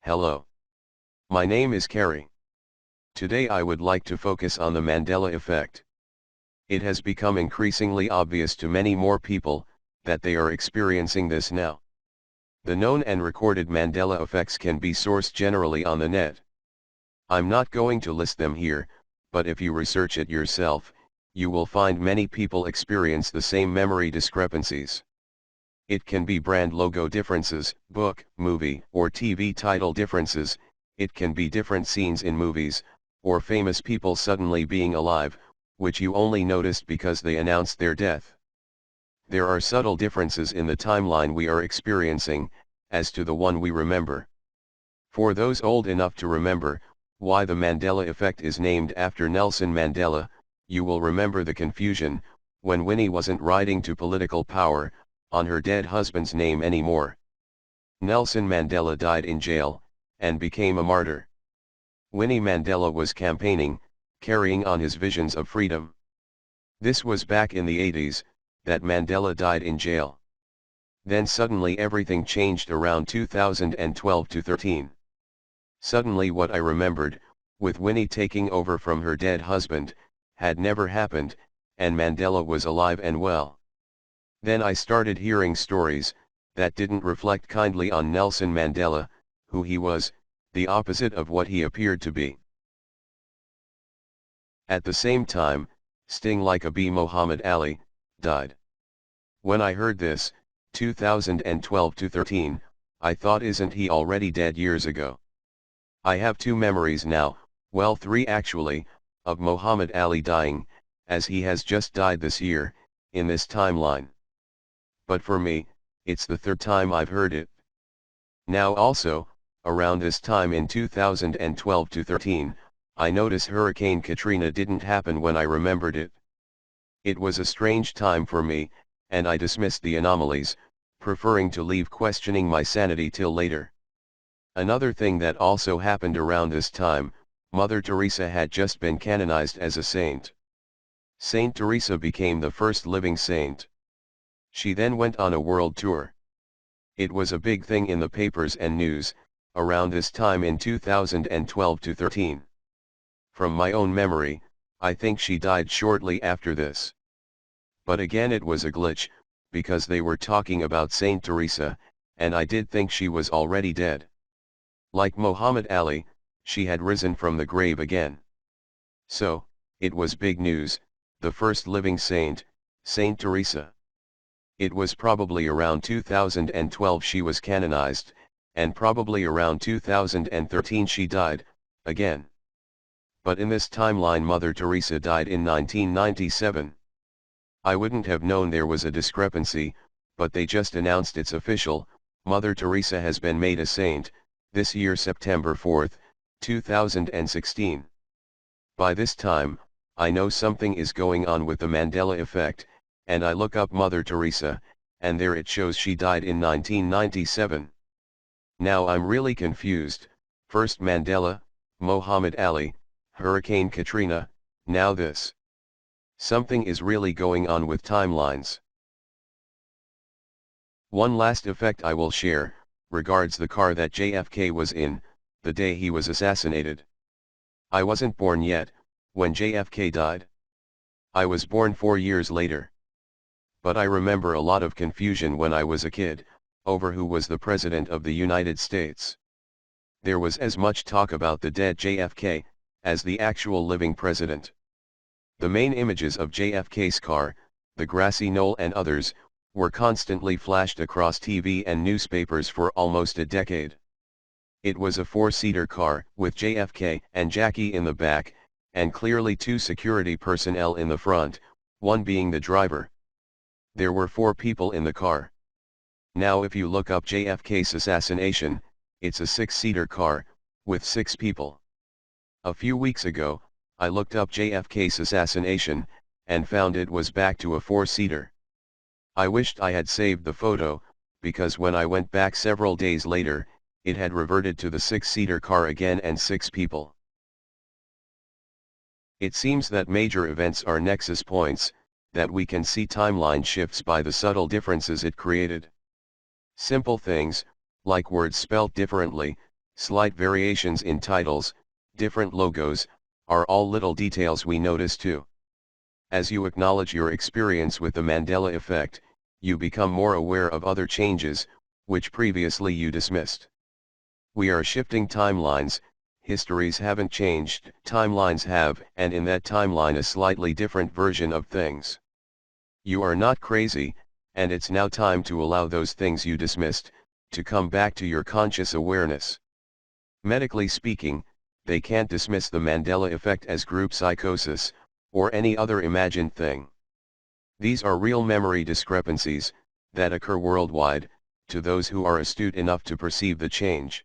Hello. My name is Carrie. Today I would like to focus on the Mandela Effect. It has become increasingly obvious to many more people that they are experiencing this now. The known and recorded Mandela effects can be sourced generally on the net. I'm not going to list them here, but if you research it yourself, you will find many people experience the same memory discrepancies. It can be brand logo differences, book, movie, or TV title differences. It can be different scenes in movies, or famous people suddenly being alive, which you only noticed because they announced their death. There are subtle differences in the timeline we are experiencing, as to the one we remember. For those old enough to remember why the Mandela Effect is named after Nelson Mandela, you will remember the confusion when Winnie wasn't riding to political power on her dead husband's name anymore. Nelson Mandela died in jail and became a martyr. Winnie Mandela was campaigning, carrying on his visions of freedom. This was back in the 80s, that Mandela died in jail. Then suddenly everything changed around 2012 to 13. Suddenly what I remembered, with Winnie taking over from her dead husband, had never happened, and Mandela was alive and well. Then I started hearing stories that didn't reflect kindly on Nelson Mandela, who he was, the opposite of what he appeared to be. At the same time, Sting like a bee Muhammad Ali died. When I heard this, 2012 to 13, I thought, isn't he already dead years ago? I have two memories now, well three actually, of Muhammad Ali dying, as he has just died this year, in this timeline. But for me, it's the third time I've heard it. Now also, around this time in 2012 to 13, I notice Hurricane Katrina didn't happen when I remembered it. It was a strange time for me, and I dismissed the anomalies, preferring to leave questioning my sanity till later. Another thing that also happened around this time, Mother Teresa had just been canonized as a saint. Saint Teresa became the first living saint. She then went on a world tour. It was a big thing in the papers and news, around this time in 2012 to 13. From my own memory, I think she died shortly after this. But again it was a glitch, because they were talking about Saint Teresa, and I did think she was already dead. Like Muhammad Ali, she had risen from the grave again. So, it was big news, the first living saint, Saint Teresa. It was probably around 2012 she was canonized, and probably around 2013 she died, again. But in this timeline Mother Teresa died in 1997. I wouldn't have known there was a discrepancy, but they just announced it's official, Mother Teresa has been made a saint, this year September 4, 2016. By this time, I know something is going on with the Mandela Effect, and I look up Mother Teresa, and there it shows she died in 1997. Now I'm really confused, first Mandela, Muhammad Ali, Hurricane Katrina, now this. Something is really going on with timelines. One last effect I will share, regards the car that JFK was in, the day he was assassinated. I wasn't born yet, when JFK died. I was born 4 years later. But I remember a lot of confusion when I was a kid, over who was the President of the United States. There was as much talk about the dead JFK, as the actual living president. The main images of JFK's car, the grassy knoll and others, were constantly flashed across TV and newspapers for almost a decade. It was a 4-seater car, with JFK and Jackie in the back, and clearly 2 security personnel in the front, one being the driver. There were 4 people in the car. Now if you look up JFK's assassination, it's a 6-seater car, with 6 people. A few weeks ago, I looked up JFK's assassination, and found it was back to a 4-seater. I wished I had saved the photo, because when I went back several days later, it had reverted to the 6-seater car again and 6 people. It seems that major events are nexus points, that we can see timeline shifts by the subtle differences it created. Simple things, like words spelt differently, Slight variations in titles, different logos, are all little details we notice too. As you acknowledge your experience with the Mandela Effect, you become more aware of other changes, which previously you dismissed. We are shifting timelines, histories haven't changed, timelines have, and in that timeline a slightly different version of things. You are not crazy, and it's now time to allow those things you dismissed, to come back to your conscious awareness. Medically speaking, they can't dismiss the Mandela Effect as group psychosis, or any other imagined thing. These are real memory discrepancies, that occur worldwide, to those who are astute enough to perceive the change.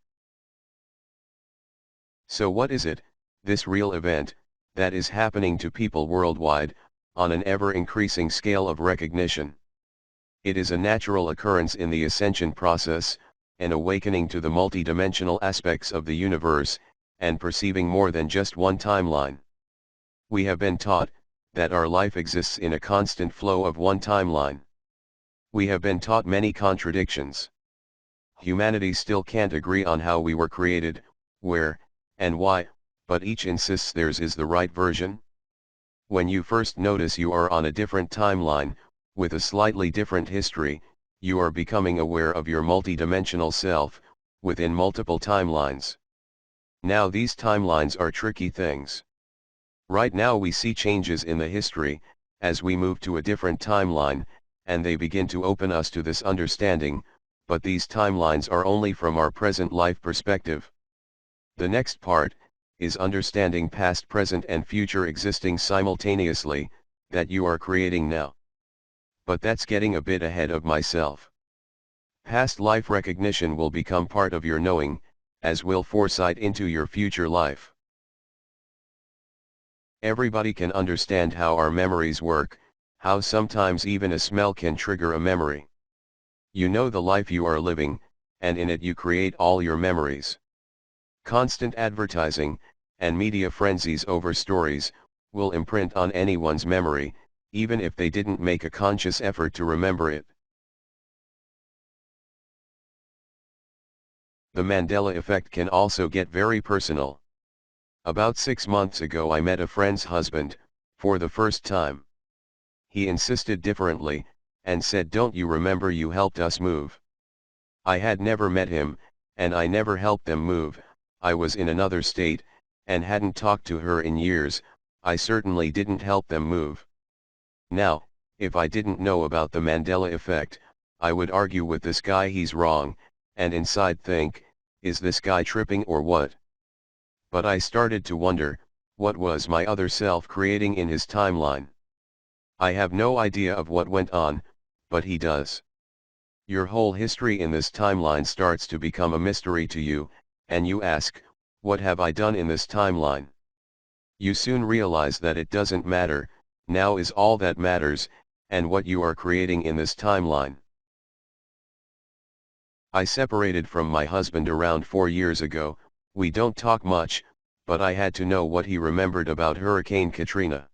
So what is it, this real event, that is happening to people worldwide, on an ever-increasing scale of recognition? It is a natural occurrence in the ascension process, an awakening to the multidimensional aspects of the universe, and perceiving more than just one timeline. We have been taught that our life exists in a constant flow of one timeline. We have been taught many contradictions. Humanity still can't agree on how we were created, where, and why, but each insists theirs is the right version. When you first notice you are on a different timeline, with a slightly different history, you are becoming aware of your multidimensional self, within multiple timelines. Now these timelines are tricky things. Right now we see changes in the history, as we move to a different timeline, and they begin to open us to this understanding, but these timelines are only from our present life perspective. The next part, is understanding past, present and future existing simultaneously, that you are creating now. But that's getting a bit ahead of myself. Past life recognition will become part of your knowing, as will foresight into your future life. Everybody can understand how our memories work, how sometimes even a smell can trigger a memory. You know the life you are living, and in it you create all your memories. Constant advertising, and media frenzies over stories, will imprint on anyone's memory, even if they didn't make a conscious effort to remember it. The Mandela Effect can also get very personal. About 6 months ago I met a friend's husband, for the first time. He insisted differently, and said, "Don't you remember you helped us move?" I had never met him, and I never helped them move. I was in another state, and hadn't talked to her in years. I certainly didn't help them move. Now, if I didn't know about the Mandela Effect, I would argue with this guy he's wrong, and inside think, is this guy tripping or what? But I started to wonder, what was my other self creating in his timeline? I have no idea of what went on, but he does. Your whole history in this timeline starts to become a mystery to you, and you ask, what have I done in this timeline? You soon realize that it doesn't matter, now is all that matters, and what you are creating in this timeline. I separated from my husband around 4 years ago. We don't talk much, but I had to know what he remembered about Hurricane Katrina.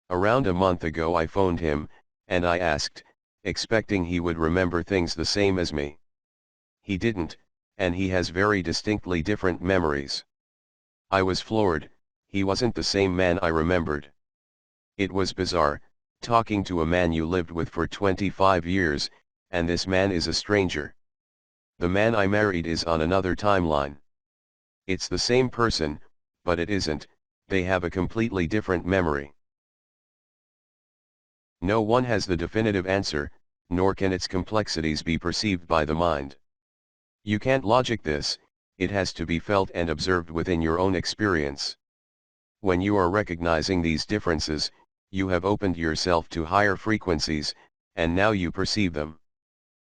Around a month ago I phoned him, and I asked, expecting he would remember things the same as me. He didn't, and he has very distinctly different memories. I was floored, he wasn't the same man I remembered. It was bizarre, talking to a man you lived with for 25 years, and this man is a stranger. The man I married is on another timeline. It's the same person, but it isn't, they have a completely different memory. No one has the definitive answer, nor can its complexities be perceived by the mind. You can't logic this, it has to be felt and observed within your own experience. When you are recognizing these differences, you have opened yourself to higher frequencies, and now you perceive them.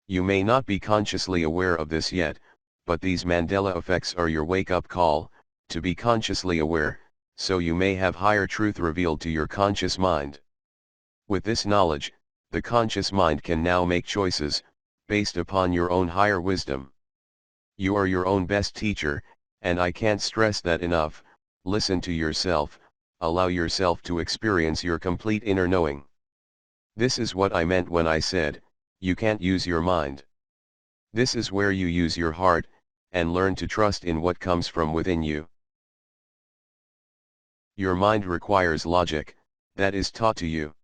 You may not be consciously aware of this yet, but these Mandela effects are your wake-up call, to be consciously aware, so you may have higher truth revealed to your conscious mind. With this knowledge, the conscious mind can now make choices, based upon your own higher wisdom. You are your own best teacher, and I can't stress that enough. Listen to yourself, allow yourself to experience your complete inner knowing. This is what I meant when I said, you can't use your mind. This is where you use your heart, and learn to trust in what comes from within you. Your mind requires logic, that is taught to you.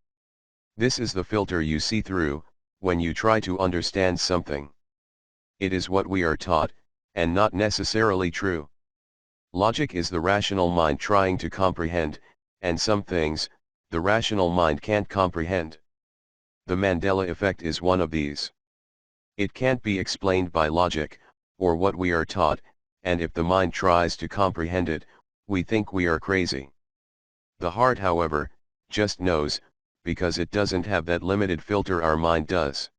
This is the filter you see through, when you try to understand something. It is what we are taught, and not necessarily true. Logic is the rational mind trying to comprehend, and some things, the rational mind can't comprehend. The Mandela Effect is one of these. It can't be explained by logic, or what we are taught, and if the mind tries to comprehend it, we think we are crazy. The heart, however, just knows, because it doesn't have that limited filter our mind does.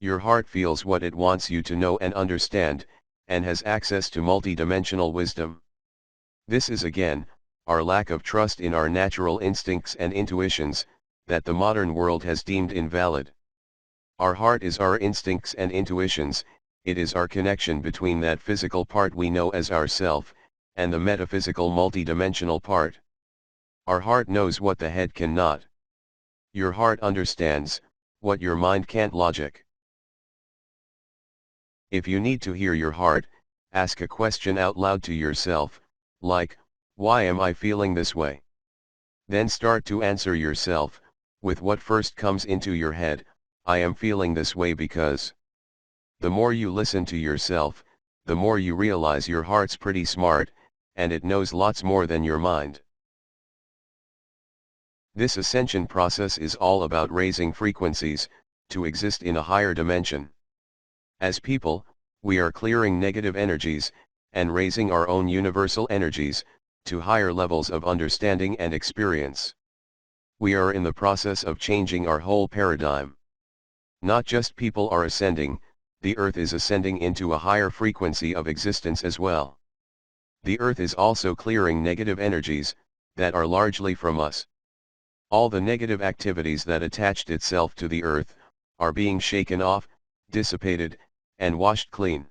Your heart feels what it wants you to know and understand, and has access to multi-dimensional wisdom. This is again, our lack of trust in our natural instincts and intuitions, that the modern world has deemed invalid. Our heart is our instincts and intuitions, it is our connection between that physical part we know as ourself, and the metaphysical multi-dimensional part. Our heart knows what the head cannot. Your heart understands, what your mind can't logic. If you need to hear your heart, ask a question out loud to yourself, like, why am I feeling this way? Then start to answer yourself, with what first comes into your head, I am feeling this way because. The more you listen to yourself, the more you realize your heart's pretty smart, and it knows lots more than your mind. This ascension process is all about raising frequencies, to exist in a higher dimension. As people, we are clearing negative energies, and raising our own universal energies, to higher levels of understanding and experience. We are in the process of changing our whole paradigm. Not just people are ascending, the earth is ascending into a higher frequency of existence as well. The earth is also clearing negative energies, that are largely from us. All the negative activities that attached itself to the earth, are being shaken off, dissipated, and washed clean.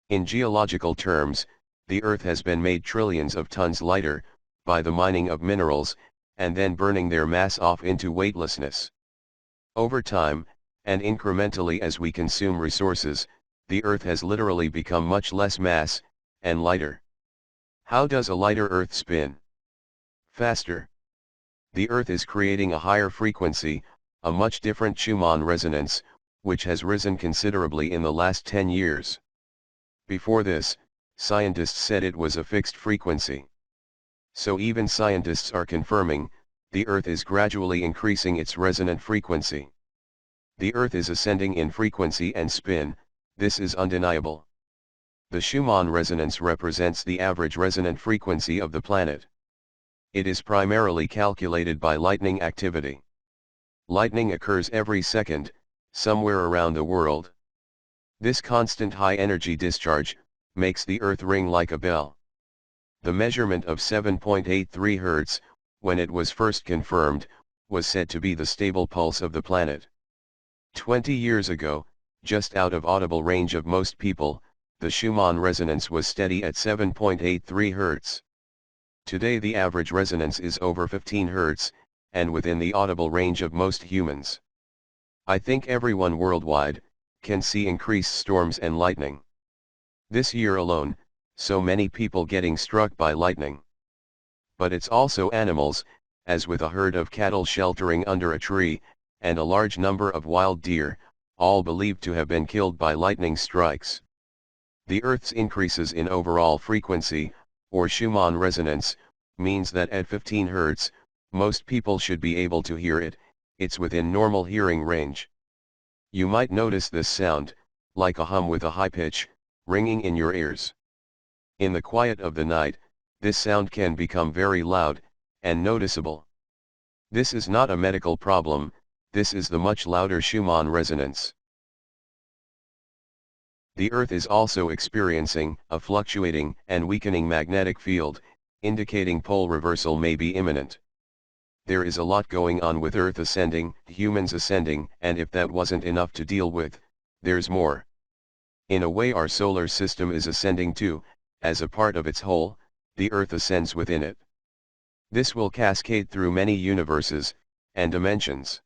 In geological terms, the earth has been made trillions of tons lighter, by the mining of minerals, and then burning their mass off into weightlessness. Over time, and incrementally as we consume resources, the earth has literally become much less mass, and lighter. How does a lighter earth spin? Faster. The earth is creating a higher frequency, a much different Schumann resonance, which has risen considerably in the last 10 years. Before this, scientists said it was a fixed frequency. So even scientists are confirming, the earth is gradually increasing its resonant frequency. The earth is ascending in frequency and spin, this is undeniable. The Schumann resonance represents the average resonant frequency of the planet. It is primarily calculated by lightning activity. Lightning occurs every second, somewhere around the world. This constant high energy discharge, makes the earth ring like a bell. The measurement of 7.83 Hz, when it was first confirmed, was said to be the stable pulse of the planet. 20 years ago, just out of audible range of most people, the Schumann resonance was steady at 7.83 Hz. Today the average resonance is over 15 Hz, and within the audible range of most humans. I think everyone worldwide, can see increased storms and lightning. This year alone, so many people getting struck by lightning. But it's also animals, as with a herd of cattle sheltering under a tree, and a large number of wild deer, all believed to have been killed by lightning strikes. The Earth's increases in overall frequency, or Schumann resonance, means that at 15 Hz, most people should be able to hear it, it's within normal hearing range. You might notice this sound, like a hum with a high pitch, ringing in your ears. In the quiet of the night, this sound can become very loud, and noticeable. This is not a medical problem, this is the much louder Schumann resonance. The Earth is also experiencing a fluctuating and weakening magnetic field, indicating pole reversal may be imminent. There is a lot going on with Earth ascending, humans ascending, and if that wasn't enough to deal with, there's more. In a way our solar system is ascending too, as a part of its whole, the Earth ascends within it. This will cascade through many universes, and dimensions.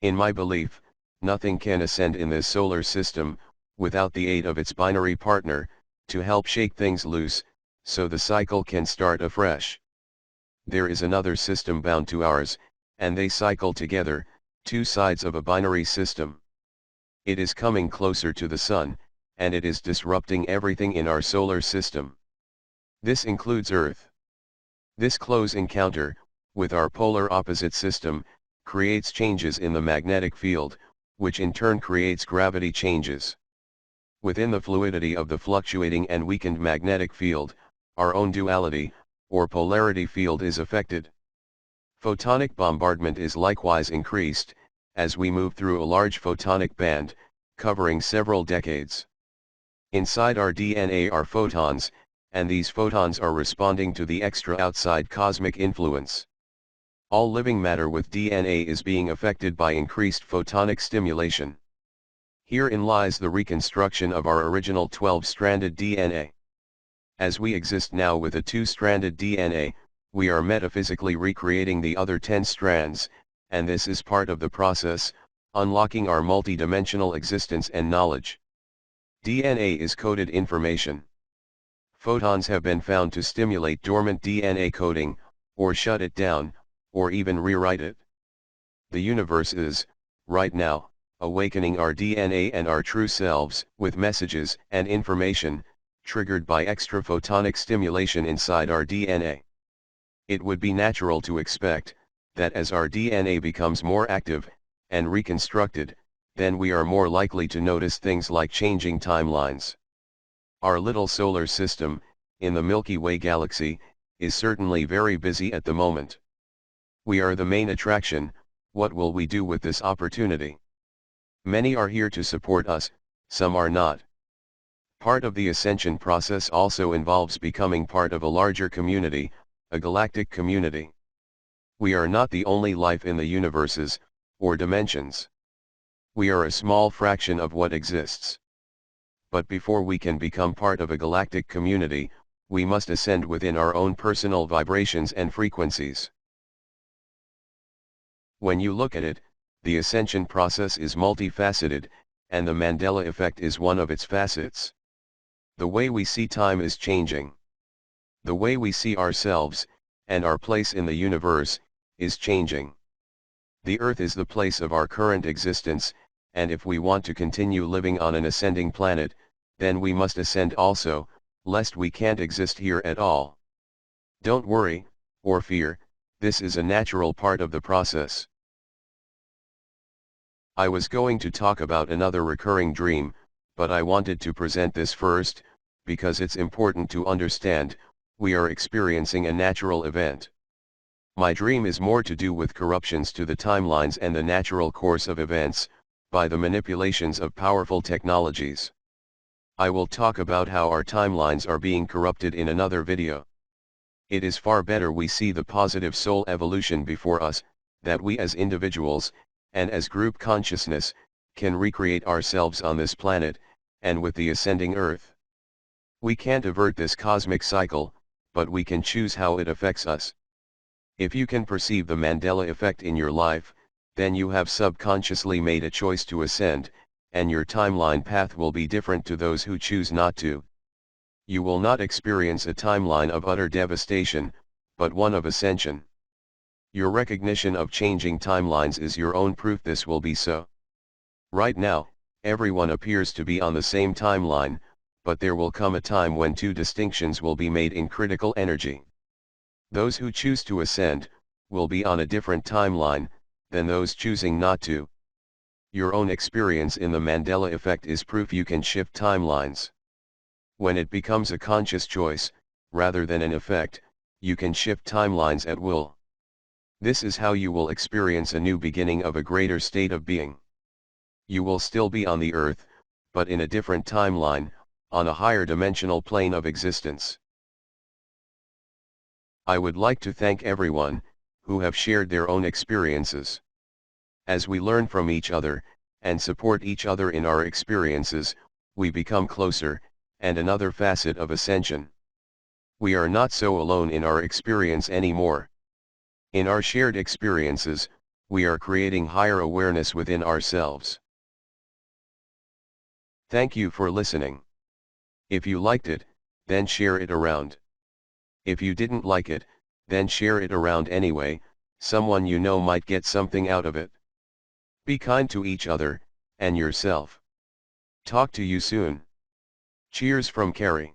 In my belief, Nothing can ascend in this solar system, without the aid of its binary partner, to help shake things loose, so the cycle can start afresh. There is another system bound to ours, and they cycle together, two sides of a binary system. It is coming closer to the Sun, and it is disrupting everything in our solar system. This includes Earth. This close encounter, with our polar opposite system, creates changes in the magnetic field, which in turn creates gravity changes. Within the fluidity of the fluctuating and weakened magnetic field, our own duality, or polarity field is affected. Photonic bombardment is likewise increased, as we move through a large photonic band, covering several decades. Inside our DNA are photons, and these photons are responding to the extra outside cosmic influence. All living matter with DNA is being affected by increased photonic stimulation. Herein lies the reconstruction of our original 12-stranded DNA. As we exist now with a 2-stranded DNA, we are metaphysically recreating the other 10 strands, and this is part of the process, unlocking our multidimensional existence and knowledge. DNA is coded information. Photons have been found to stimulate dormant DNA coding, or shut it down, or even rewrite it. The universe is, right now, awakening our DNA and our true selves with messages and information, triggered by extra photonic stimulation inside our DNA. It would be natural to expect that as our DNA becomes more active and reconstructed, then we are more likely to notice things like changing timelines. Our little solar system, in the Milky Way galaxy, is certainly very busy at the moment. We are the main attraction. What will we do with this opportunity? Many are here to support us, some are not. Part of the ascension process also involves becoming part of a larger community, a galactic community. We are not the only life in the universes, or dimensions. We are a small fraction of what exists. But before we can become part of a galactic community, we must ascend within our own personal vibrations and frequencies. When you look at it, the ascension process is multifaceted, and the Mandela Effect is one of its facets. The way we see time is changing. The way we see ourselves, and our place in the universe, is changing. The Earth is the place of our current existence, and if we want to continue living on an ascending planet, then we must ascend also, lest we can't exist here at all. Don't worry, or fear, this is a natural part of the process. I was going to talk about another recurring dream, but I wanted to present this first, because it's important to understand, we are experiencing a natural event. My dream is more to do with corruptions to the timelines and the natural course of events, by the manipulations of powerful technologies. I will talk about how our timelines are being corrupted in another video. It is far better we see the positive soul evolution before us, that we as individuals, and as group consciousness, can recreate ourselves on this planet, and with the ascending Earth. We can't avert this cosmic cycle, but we can choose how it affects us. If you can perceive the Mandela Effect in your life, then you have subconsciously made a choice to ascend, and your timeline path will be different to those who choose not to. You will not experience a timeline of utter devastation, but one of ascension. Your recognition of changing timelines is your own proof this will be so. Right now, everyone appears to be on the same timeline, but there will come a time when two distinctions will be made in critical energy. Those who choose to ascend, will be on a different timeline, than those choosing not to. Your own experience in the Mandela Effect is proof you can shift timelines. When it becomes a conscious choice, rather than an effect, you can shift timelines at will. This is how you will experience a new beginning of a greater state of being. You will still be on the earth, but in a different timeline, on a higher dimensional plane of existence. I would like to thank everyone, who have shared their own experiences. As we learn from each other, and support each other in our experiences, we become closer, and another facet of ascension. We are not so alone in our experience anymore. In our shared experiences, we are creating higher awareness within ourselves. Thank you for listening. If you liked it, then share it around. If you didn't like it, then share it around anyway, someone you know might get something out of it. Be kind to each other, and yourself. Talk to you soon. Cheers from Carrie.